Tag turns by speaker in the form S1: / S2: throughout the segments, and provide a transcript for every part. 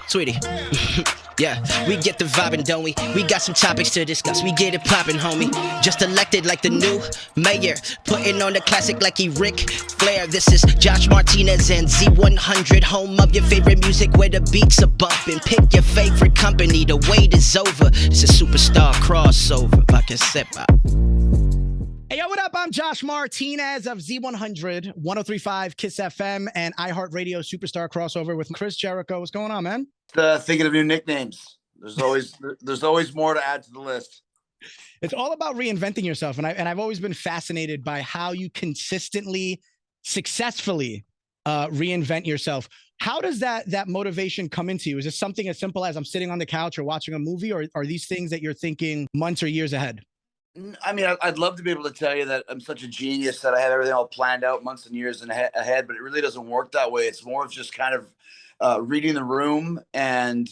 S1: Sweetie. Yeah, we get the vibing, don't we? We got some topics to discuss. We get it poppin', homie. Just elected like the new mayor. Putting on the classic like he Ric Flair. This is Josh Martinez and Z100. Home of your favorite music where the beats are bumping. Pick your favorite company, the wait is over. It's a superstar crossover. Pa que sepa.
S2: Hey, yo, what up? I'm Josh Martinez of Z100, 103.5 KISS FM, and iHeartRadio Superstar Crossover with Chris Jericho. What's going on, man?
S3: Thinking of new nicknames. There's always more to add to the list.
S2: It's all about reinventing yourself, and I've always been fascinated by how you consistently, successfully reinvent yourself. How does that motivation come into you? Is it something as simple as I'm sitting on the couch or watching a movie, or are these things that you're thinking months or years ahead?
S3: I mean, I'd love to be able to tell you that I'm such a genius that I have everything all planned out months and years ahead, but it really doesn't work that way. It's more of just kind of reading the room and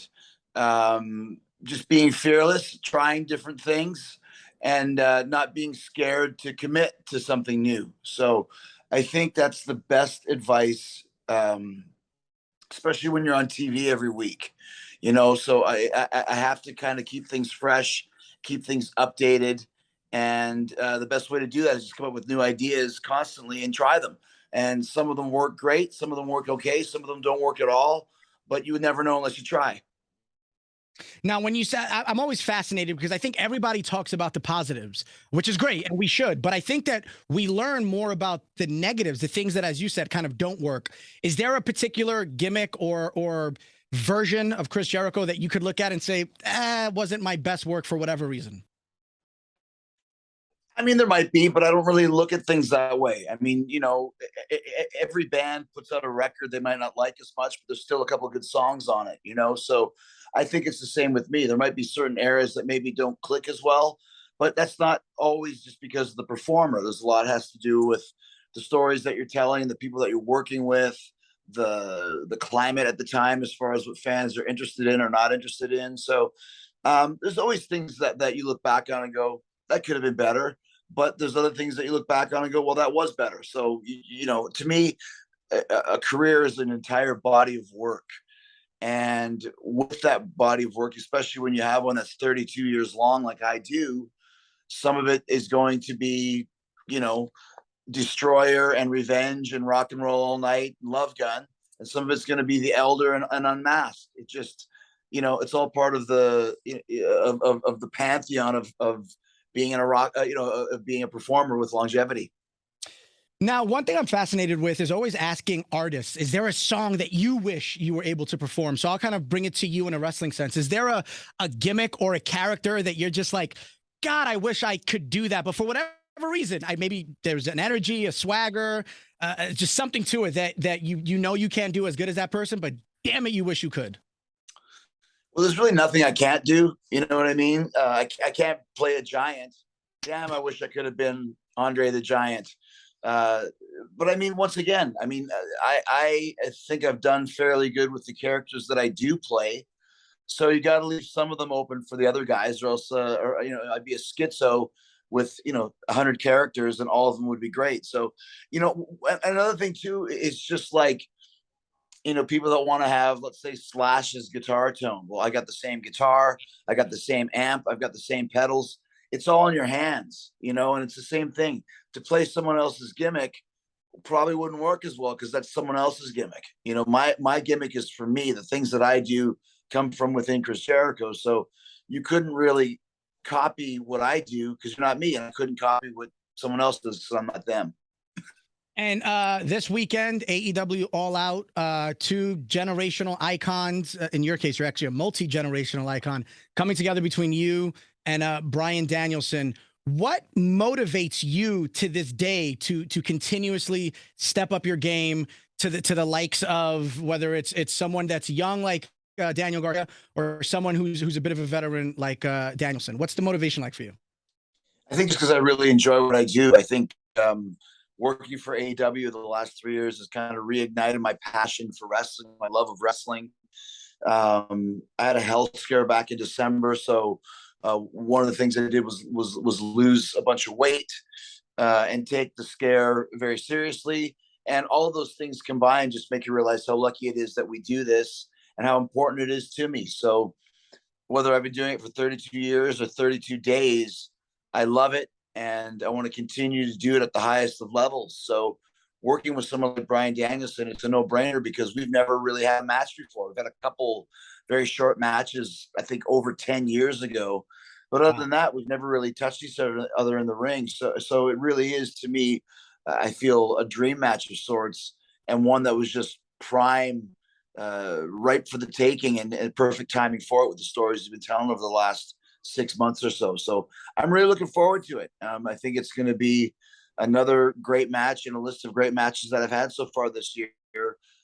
S3: just being fearless, trying different things, and not being scared to commit to something new. So I think that's the best advice, especially when you're on TV every week, so I have to kind of keep things fresh, keep things updated. And the best way to do that is just come up with new ideas constantly and try them. And some of them work great. Some of them work okay. Some of them don't work at all. But you would never know unless you try.
S2: Now, when you said, I'm always fascinated because I think everybody talks about the positives, which is great, and we should. But I think that we learn more about the negatives, the things that, as you said, kind of don't work. Is there a particular gimmick or version of Chris Jericho that you could look at and say, it wasn't my best work for whatever reason?
S3: I mean, there might be, but I don't really look at things that way. I mean, every band puts out a record they might not like as much, but there's still a couple of good songs on it, So I think it's the same with me. There might be certain areas that maybe don't click as well, but that's not always just because of the performer. There's a lot has to do with the stories that you're telling, the people that you're working with, the climate at the time, as far as what fans are interested in or not interested in. So there's always things that you look back on and go, that could have been better. But there's other things that you look back on and go, well, that was better. So, to me, a career is an entire body of work. And with that body of work, especially when you have one that's 32 years long, like I do, some of it is going to be, Destroyer and Revenge and Rock and Roll All Night and Love Gun. And some of it's going to be The Elder and Unmasked. It just, it's all part of the of the pantheon of being in a rock, being a performer with longevity.
S2: Now, one thing I'm fascinated with is always asking artists, is there a song that you wish you were able to perform? So I'll kind of bring it to you in a wrestling sense. Is there a gimmick or a character that you're just like, God, I wish I could do that, but for whatever reason, maybe there's an energy, a swagger, just something to it that you can't do as good as that person, but damn it, you wish you could.
S3: Well, there's really nothing I can't do. You know what I mean? I can't play a giant. Damn, I wish I could have been Andre the Giant. But I mean, once again, I think I've done fairly good with the characters that I do play. So you got to leave some of them open for the other guys, or else, I'd be a schizo with 100 characters, and all of them would be great. So, another thing too is just like, people that want to have, let's say, Slash's guitar tone. Well, I got the same guitar, I got the same amp, I've got the same pedals. It's all in your hands, and it's the same thing. To play someone else's gimmick probably wouldn't work as well because that's someone else's gimmick. My gimmick is for me. The things that I do come from within Chris Jericho. So you couldn't really copy what I do because you're not me, and I couldn't copy what someone else does because I'm not them.
S2: And this weekend, AEW All Out, two generational icons. In your case, you're actually a multi-generational icon coming together between you and Bryan Danielson. What motivates you to this day to continuously step up your game to the likes of whether it's someone that's young like Daniel Garcia or someone who's a bit of a veteran like Danielson? What's the motivation like for you?
S3: I think just because I really enjoy what I do. I think working for AEW the last 3 years has kind of reignited my passion for wrestling, my love of wrestling. I had a health scare back in December, so one of the things I did was lose a bunch of weight and take the scare very seriously. And all of those things combined just make you realize how lucky it is that we do this and how important it is to me. So whether I've been doing it for 32 years or 32 days, I love it. And I want to continue to do it at the highest of levels. So working with someone like Bryan Danielson, it's a no-brainer because we've never really had a match before. We've had a couple very short matches, I think over 10 years ago. But other than that, we've never really touched each other in the ring. So it really is, to me, I feel, a dream match of sorts, and one that was just prime, ripe for the taking, and perfect timing for it with the stories you've been telling over the last 6 months or so. So I'm really looking forward to it. I think it's going to be another great match in a list of great matches that I've had so far this year,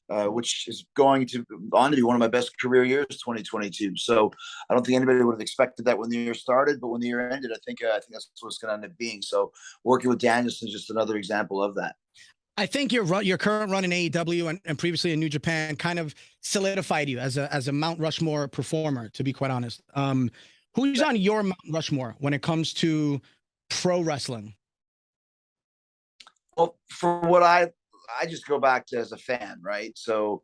S3: which is going to on to be one of my best career years, 2022. So I don't think anybody would have expected that when the year started, but when the year ended, I think that's what it's going to end up being. So working with Danielson is just another example of that.
S2: I think your current run in AEW and previously in New Japan kind of solidified you as a Mount Rushmore performer, to be quite honest. Who's on your Mount Rushmore when it comes to pro wrestling?
S3: Well, for what I just go back to as a fan, right? So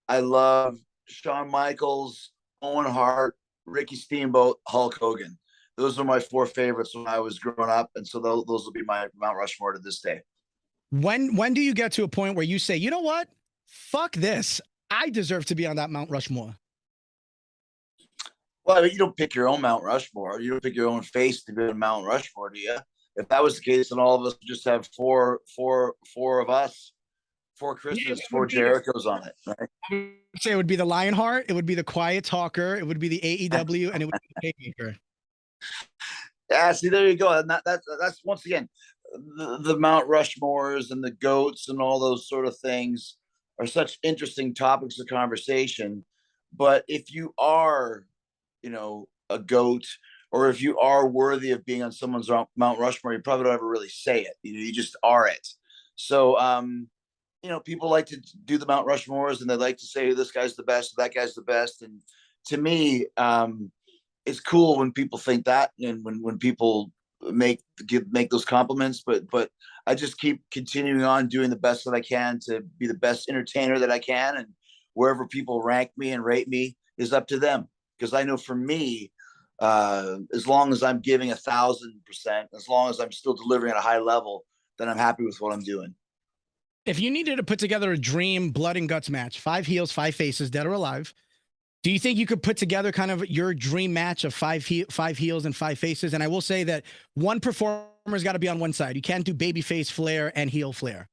S3: I love Shawn Michaels, Owen Hart, Ricky Steamboat, Hulk Hogan. Those are my four favorites when I was growing up, and so those will be my Mount Rushmore to this day.
S2: When do you get to a point where you say, you know what? Fuck this. I deserve to be on that Mount Rushmore.
S3: Well, I mean, you don't pick your own Mount Rushmore. You don't pick your own face to be on Mount Rushmore, do you? If that was the case, then all of us would just have four of us, four Chris's, four Jerichos on it, right?
S2: I would say it would be the Lionheart, it would be the Quiet Talker, it would be the AEW, and it would be the Haymaker.
S3: Yeah, see, there you go. And that's once again, the Mount Rushmores and the goats and all those sort of things are such interesting topics of conversation. But if you are, a goat, or if you are worthy of being on someone's Mount Rushmore, you probably don't ever really say it. You just are it. So, people like to do the Mount Rushmores, and they like to say this guy's the best, that guy's the best. And to me, it's cool when people think that, and when people make those compliments. But I just keep continuing on doing the best that I can to be the best entertainer that I can, and wherever people rank me and rate me is up to them. Because I know for me, as long as I'm giving 1,000%, as long as I'm still delivering at a high level, then I'm happy with what I'm doing.
S2: If you needed to put together a dream blood and guts match, 5 heels, 5 faces, dead or alive, do you think you could put together kind of your dream match of 5 heels and 5 faces? And I will say that one performer's got to be on one side. You can't do babyface Flair and heel Flair.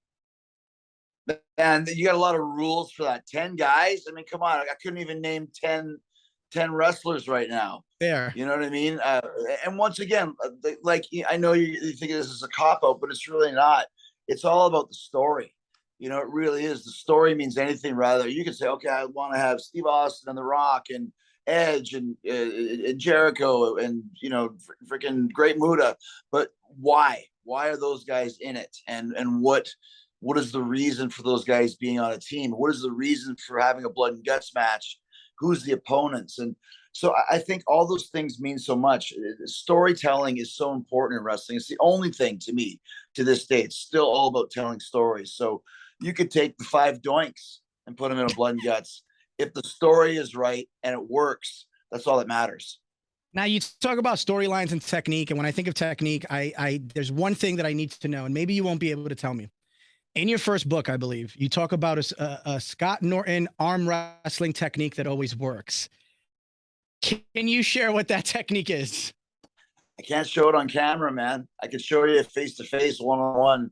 S3: And you got a lot of rules for that. 10 guys? I mean, come on. I couldn't even name 10 wrestlers right now.
S2: There.
S3: You know what I mean? And once again, I know you think this is a cop-out, but it's really not. It's all about the story. It really is. The story means anything. Rather, you can say, okay, I want to have Steve Austin and The Rock and Edge and Jericho and freaking Great Muta, but why? Why are those guys in it? And what is the reason for those guys being on a team? What is the reason for having a blood and guts match? Who's the opponents? And so I think all those things mean so much. Storytelling is so important in wrestling. It's the only thing, to me, to this day. It's still all about telling stories. So you could take the 5 doinks and put them in a blood and guts. If the story is right and it works, that's all that matters.
S2: Now, you talk about storylines and technique. And when I think of technique, there's one thing that I need to know, and maybe you won't be able to tell me. In your first book, I believe, you talk about a Scott Norton arm wrestling technique that always works. Can you share what that technique is?
S3: I can't show it on camera, man. I could show you face-to-face, one-on-one,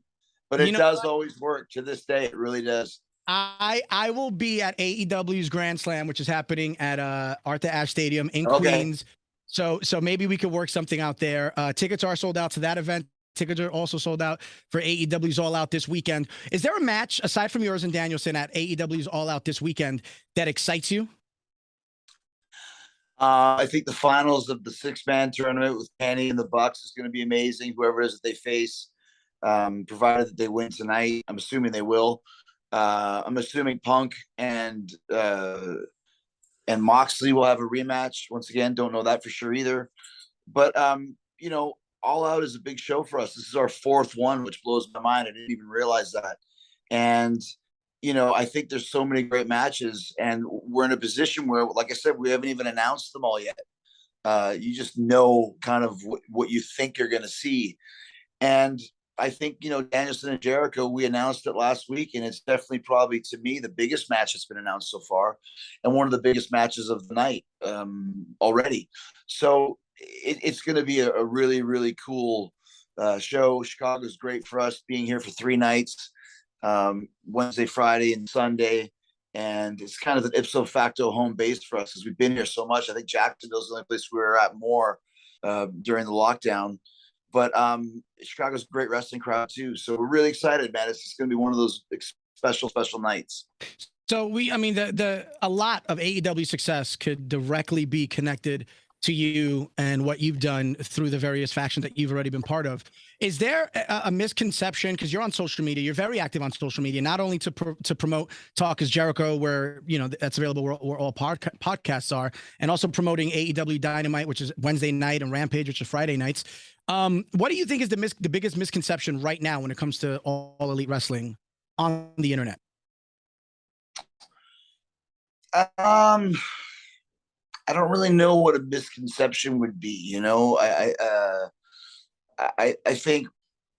S3: but it does always work to this day. It really does.
S2: I will be at AEW's Grand Slam, which is happening at Arthur Ashe Stadium in Queens. So maybe we could work something out there. Tickets are sold out to that event. Tickets are also sold out for AEW's All Out this weekend. Is there a match, aside from yours and Danielson, at AEW's All Out this weekend that excites you?
S3: I think the finals of the 6-man tournament with Kenny and the Bucks is going to be amazing. Whoever it is that they face, provided that they win tonight, I'm assuming they will. I'm assuming Punk and Moxley will have a rematch. Once again, don't know that for sure either. But All Out is a big show for us. This is our 4th one, which blows my mind. I didn't even realize that. And I think there's so many great matches, and we're in a position where, like I said, we haven't even announced them all yet. You just know kind of what you think you're going to see. And I think, Danielson and Jericho, we announced it last week, and it's definitely probably, to me, the biggest match that's been announced so far, and one of the biggest matches of the night already. So it's going to be a really, really cool show. Chicago's great for us, being here for 3 nights, Wednesday, Friday, and Sunday. And it's kind of an ipso facto home base for us because we've been here so much. I think Jacksonville's the only place we were at more during the lockdown. But Chicago's a great wrestling crowd too. So we're really excited, man. It's just going to be one of those special nights.
S2: So a lot of AEW success could directly be connected to you and what you've done through the various factions that you've already been part of. Is there a misconception, because you're on social media, you're very active on social media, not only to promote Talk is Jericho, where, that's available where all podcasts are, and also promoting AEW Dynamite, which is Wednesday night, and Rampage, which is Friday nights. What do you think is the biggest misconception right now when it comes to all elite wrestling on the internet?
S3: I don't really know what a misconception would be. I think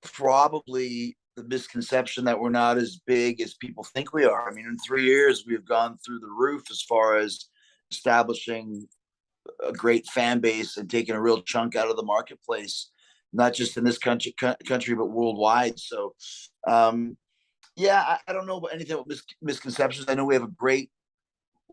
S3: probably the misconception that we're not as big as people think we are. I mean, in 3 years, we've gone through the roof as far as establishing a great fan base and taking a real chunk out of the marketplace, not just in this country, but worldwide. So, I don't know about anything about misconceptions. I know we have a great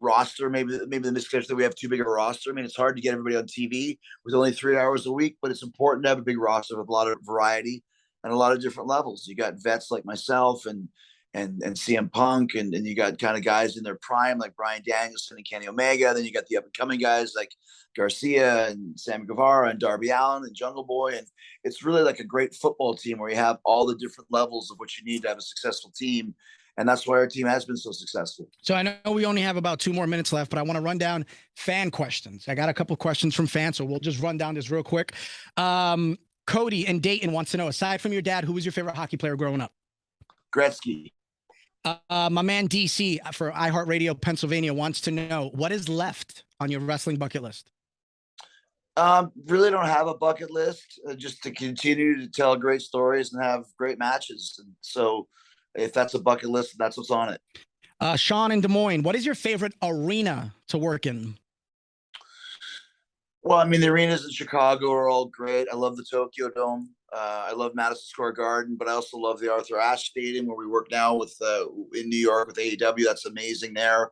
S3: roster. Maybe the misconception that we have too big of a roster. I mean, it's hard to get everybody on TV with only 3 hours a week, but it's important to have a big roster with a lot of variety and a lot of different levels. You got vets like myself and CM Punk, and you got kind of guys in their prime like Bryan Danielson and Kenny Omega. Then you got the up and coming guys like Garcia and Sammy Guevara and Darby Allin and Jungle Boy. And it's really like a great football team where you have all the different levels of what you need to have a successful team. And that's why our team has been so successful.
S2: So I know we only have about 2 more minutes left, but I want to run down fan questions. I got a couple questions from fans, so we'll just run down this real quick. Cody in Dayton wants to know, aside from your dad, who was your favorite hockey player growing up?
S3: Gretzky.
S2: My man DC for iHeartRadio Pennsylvania wants to know, what is left on your wrestling bucket list?
S3: Really don't have a bucket list, just to continue to tell great stories and have great matches. And so if that's a bucket list, that's what's on it.
S2: Sean in Des Moines, what is your favorite arena to work in?
S3: Well, I mean, the arenas in Chicago are all great. I love the Tokyo Dome. I love Madison Square Garden, but I also love the Arthur Ashe Stadium where we work now with in New York with AEW. That's amazing there.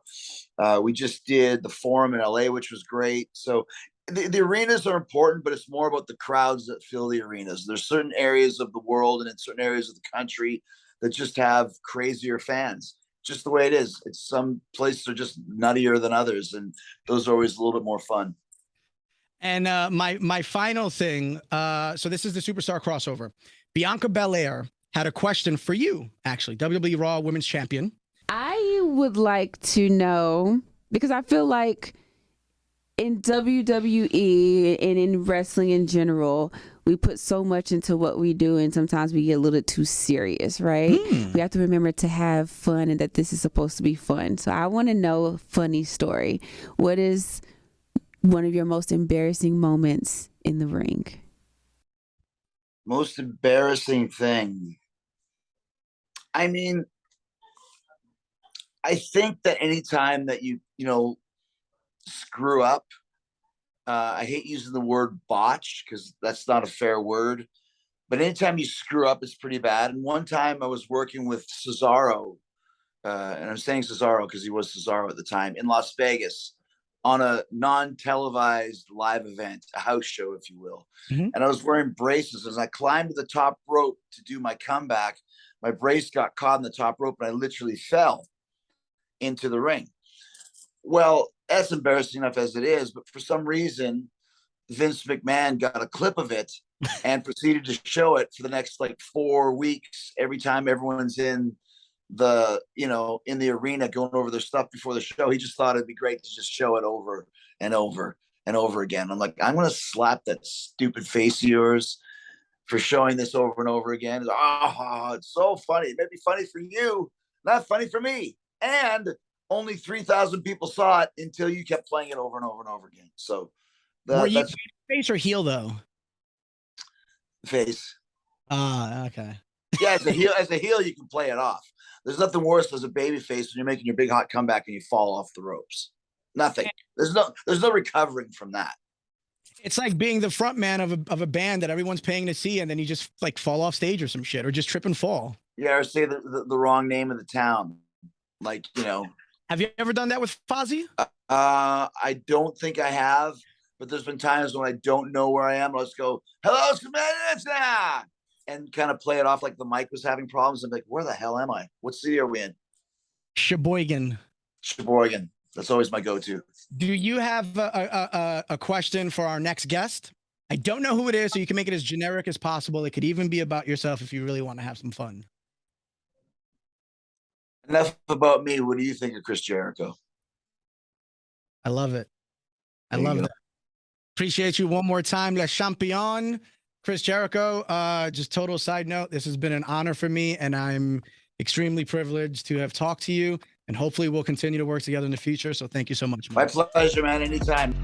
S3: We just did the Forum in LA, which was great. So the arenas are important, but it's more about the crowds that fill the arenas. There's certain areas of the world and in certain areas of the country that just have crazier fans. Just the way it is. It's some places are just nuttier than others, and those are always a little bit more fun.
S2: And my final thing, so this is the Superstar crossover. Bianca Belair had a question for you, actually, WWE Raw Women's Champion.
S4: I would like to know, because I feel like in WWE and in wrestling in general, we put so much into what we do, and sometimes we get a little too serious, right? We have to remember to have fun, and that this is supposed to be fun. So I want to know a funny story. What is one of your most embarrassing moments in the ring?
S3: Most embarrassing thing. I mean, I think that anytime that you screw up, I hate using the word botch because that's not a fair word, but anytime you screw up, it's pretty bad. And one time I was working with Cesaro, and I'm saying Cesaro because he was Cesaro at the time, in Las Vegas on a non-televised live event, a house show, if you will. And I was wearing braces. As I climbed to the top rope to do my comeback, my brace got caught in the top rope and I literally fell into the ring. Well, that's embarrassing enough as it is, but for some reason, Vince McMahon got a clip of it and proceeded to show it for the next 4 weeks. Every time everyone's in the arena going over their stuff before the show, he just thought it'd be great to just show it over and over and over again. I'm like, I'm going to slap that stupid face of yours for showing this over and over again. It's so funny. It may be funny for you, Not funny for me. And only 3,000 people saw it until you kept playing it over and over and over again. So
S2: Were you
S3: that's
S2: face or heel though?
S3: face.
S2: Okay.
S3: Yeah, as a heel, you can play it off. There's nothing worse as a baby face when you're making your big hot comeback and you fall off the ropes. Nothing. There's no recovering from that.
S2: It's like being the front man of a band that everyone's paying to see, and then you just like fall off stage or some shit, or just trip and fall.
S3: Yeah, or say the wrong name of the town. Like,
S2: Have you ever done that with Fozzy?
S3: I don't think I have, but there's been times when I don't know where I am. I'll just go, hello, Samantha, and kind of play it off like the mic was having problems. I'm like, where the hell am I? What city are we in?
S2: Sheboygan.
S3: That's always my go-to.
S2: Do you have a question for our next guest? I don't know who it is, so you can make it as generic as possible. It could even be about yourself if you really want to have some fun.
S3: Enough about me. What do you think of Chris Jericho?
S2: I love it. I love that. Appreciate you one more time. Le Champion, Chris Jericho. Just total side note, this has been an honor for me, and I'm extremely privileged to have talked to you, and hopefully we'll continue to work together in the future. So thank you so much, man.
S3: My pleasure, man. Anytime.